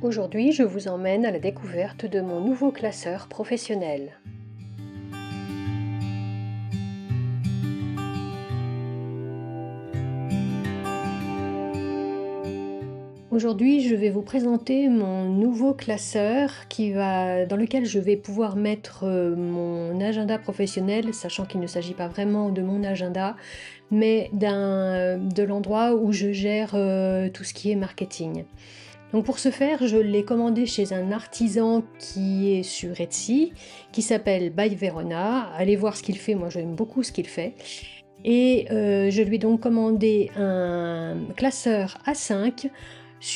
Aujourd'hui, je vous emmène à la découverte de mon nouveau classeur professionnel. Aujourd'hui, je vais vous présenter mon nouveau classeur dans lequel je vais pouvoir mettre mon agenda professionnel, sachant qu'il ne s'agit pas vraiment de mon agenda, mais de l'endroit où je gère tout ce qui est marketing. Donc pour ce faire, je l'ai commandé chez un artisan qui est sur Etsy, qui s'appelle By Verona. Allez voir ce qu'il fait, moi j'aime beaucoup ce qu'il fait. Et je lui ai donc commandé un classeur A5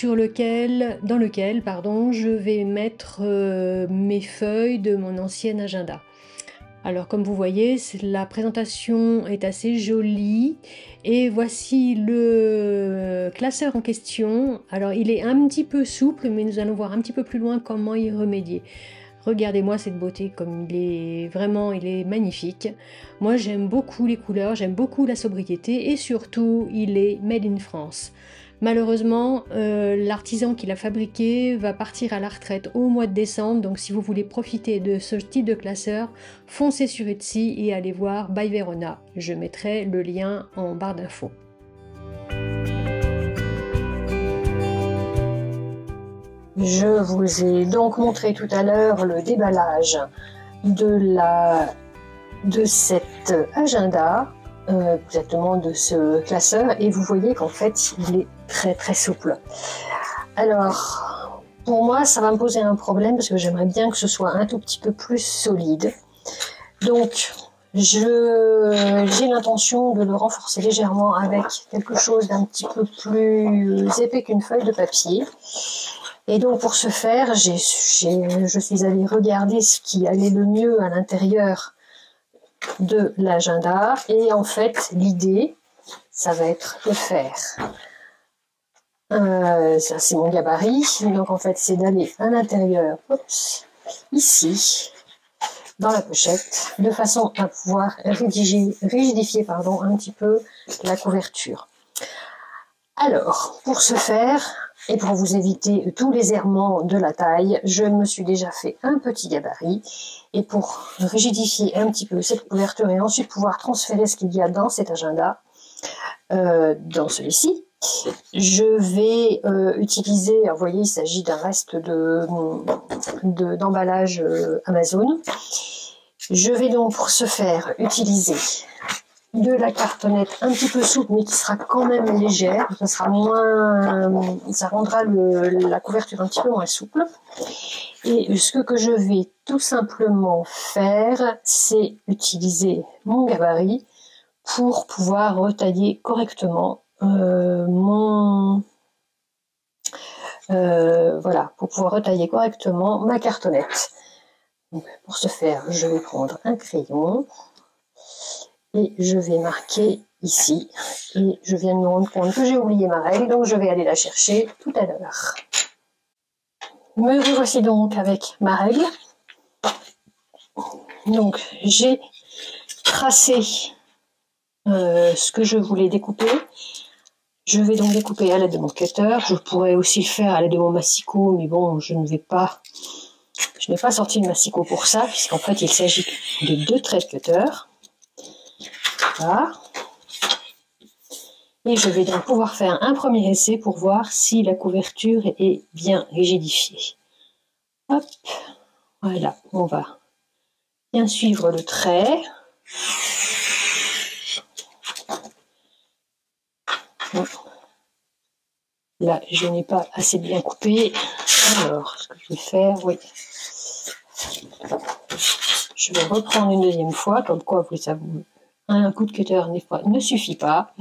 dans lequel je vais mettre mes feuilles de mon ancien agenda. Alors comme vous voyez, la présentation est assez jolie et voici le classeur en question. Alors il est un petit peu souple, mais nous allons voir un petit peu plus loin comment y remédier. Regardez-moi cette beauté, comme il est magnifique. Moi j'aime beaucoup les couleurs, j'aime beaucoup la sobriété et surtout il est made in France. Malheureusement, l'artisan qui l'a fabriqué va partir à la retraite au mois de décembre, donc si vous voulez profiter de ce type de classeur, foncez sur Etsy et allez voir By Verona. Je mettrai le lien en barre d'infos. Je vous ai donc montré tout à l'heure le déballage de cet agenda, exactement de ce classeur, et vous voyez qu'en fait il est très souple. Alors pour moi ça va me poser un problème parce que j'aimerais bien que ce soit un tout petit peu plus solide, donc j'ai l'intention de le renforcer légèrement avec quelque chose d'un petit peu plus épais qu'une feuille de papier. Et donc pour ce faire, je suis allée regarder ce qui allait le mieux à l'intérieur de l'agenda, et en fait l'idée ça va être de faire ça c'est mon gabarit, donc en fait c'est d'aller à l'intérieur, ici dans la pochette, de façon à pouvoir rigidifier un petit peu la couverture. Alors pour ce faire, et pour vous éviter tous les errements de la taille, je me suis déjà fait un petit gabarit. Et pour rigidifier un petit peu cette couverture et ensuite pouvoir transférer ce qu'il y a dans cet agenda, dans celui-ci, je vais utiliser, vous voyez, il s'agit d'un reste d'emballage Amazon. Je vais donc pour ce faire utiliser de la cartonnette un petit peu souple mais qui sera quand même légère, ça rendra la couverture un petit peu moins souple. Et ce que je vais tout simplement faire, c'est utiliser mon gabarit pour pouvoir retailler correctement pour pouvoir retailler correctement ma cartonnette. Donc, pour ce faire, je vais prendre un crayon et je vais marquer ici, et je viens de me rendre compte que j'ai oublié ma règle, donc je vais aller la chercher tout à l'heure. Me revoici donc avec ma règle. Donc j'ai tracé ce que je voulais découper. Je vais donc découper à l'aide de mon cutter. Je pourrais aussi le faire à l'aide de mon massicot, mais bon, je n'ai pas sorti le massicot pour ça, puisqu'en fait il s'agit de 2 traits de cutter. Voilà. Et je vais donc pouvoir faire un premier essai pour voir si la couverture est bien rigidifiée. Hop, voilà, on va bien suivre le trait. Là, je n'ai pas assez bien coupé. Alors, ce que je vais faire, oui. Je vais reprendre une deuxième fois, comme quoi, vous savez, un coup de cutter, des fois, ne suffit pas.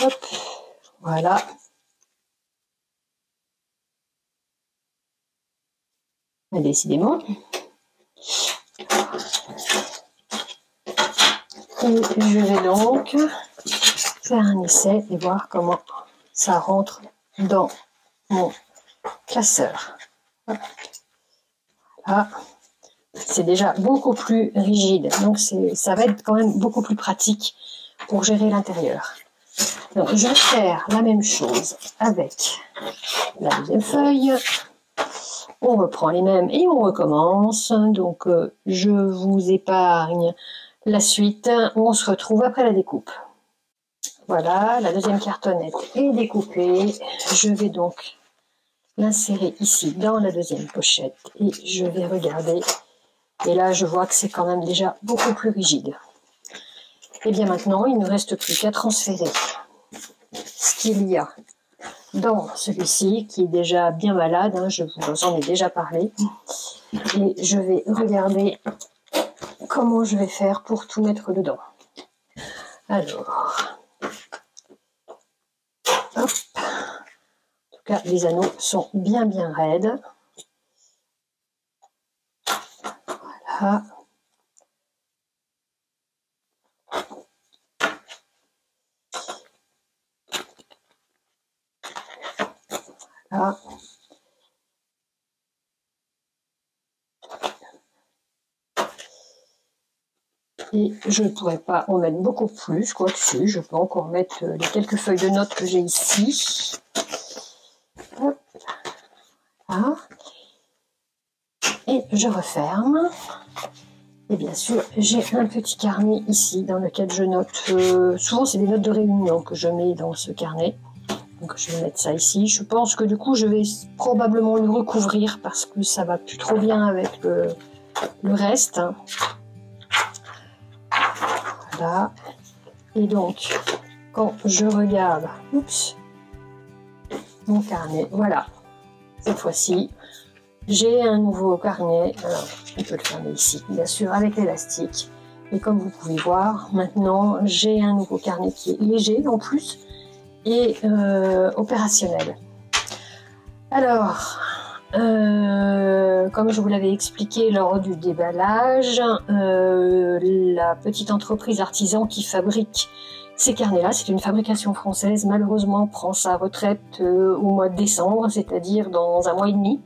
Hop, voilà. Décidément. Et je vais donc faire un essai et voir comment ça rentre dans mon classeur. Voilà. c'est déjà beaucoup plus rigide. Donc ça va être quand même beaucoup plus pratique pour gérer l'intérieur. Donc je vais faire la même chose avec la deuxième feuille. On reprend les mêmes et on recommence. Donc je vous épargne la suite. On se retrouve après la découpe. Voilà, la deuxième cartonnette est découpée. Je vais donc l'insérer ici dans la deuxième pochette et je vais regarder. Et là, je vois que c'est quand même déjà beaucoup plus rigide. Et bien maintenant, il ne reste plus qu'à transférer ce qu'il y a dans celui-ci, qui est déjà bien malade, hein, je vous en ai déjà parlé. Et je vais regarder comment je vais faire pour tout mettre dedans. Alors, hop. En tout cas, les anneaux sont bien raides. Voilà. Voilà. Et je ne pourrais pas en mettre beaucoup plus, quoi dessus. Je peux encore mettre les quelques feuilles de notes que j'ai ici. Hop. Voilà. Et je referme. Et bien sûr, j'ai un petit carnet ici dans lequel je note. Souvent, c'est des notes de réunion que je mets dans ce carnet. Donc, je vais mettre ça ici. Je pense que du coup, je vais probablement le recouvrir parce que ça va plus trop bien avec le reste. Voilà. Et donc, quand je regarde, oups, mon carnet, voilà. Cette fois-ci, j'ai un nouveau carnet. Alors, on peut le fermer ici, bien sûr, avec l'élastique. Et comme vous pouvez voir, maintenant, j'ai un nouveau carnet qui est léger en plus et opérationnel. Alors, comme je vous l'avais expliqué lors du déballage, la petite entreprise artisan qui fabrique ces carnets-là, c'est une fabrication française, malheureusement prend sa retraite au mois de décembre, c'est-à-dire dans un mois et demi.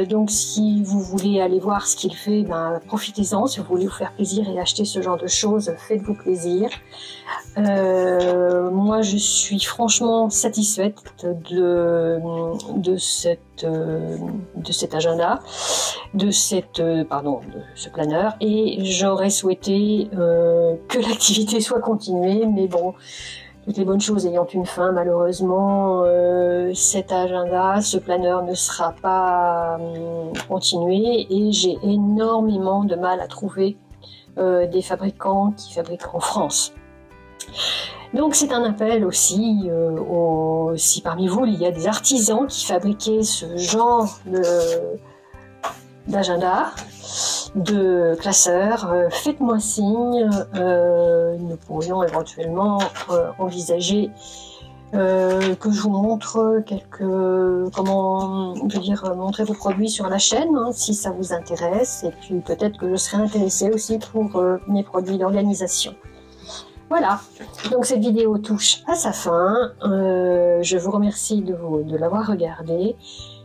Donc si vous voulez aller voir ce qu'il fait, ben, profitez-en. Si vous voulez vous faire plaisir et acheter ce genre de choses, faites-vous plaisir. Moi je suis franchement satisfaite de cet agenda, de ce planeur, et j'aurais souhaité que l'activité soit continuée, mais bon, toutes les bonnes choses ayant une fin, malheureusement, cet agenda, ce planeur ne sera pas continué, et j'ai énormément de mal à trouver des fabricants qui fabriquent en France. Donc c'est un appel aussi, si parmi vous il y a des artisans qui fabriquaient ce genre d'agenda, de classeurs, faites-moi signe. Nous pourrions éventuellement envisager que je vous montre montrer vos produits sur la chaîne, hein, si ça vous intéresse, et puis peut-être que je serai intéressée aussi pour mes produits d'organisation. Voilà, donc cette vidéo touche à sa fin. Je vous remercie de l'avoir regardée.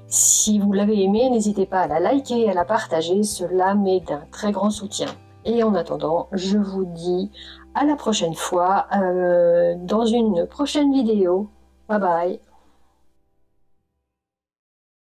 Si vous l'avez aimée, n'hésitez pas à la liker et à la partager, cela m'est d'un très grand soutien. Et en attendant, je vous dis à la prochaine fois dans une prochaine vidéo. Bye bye.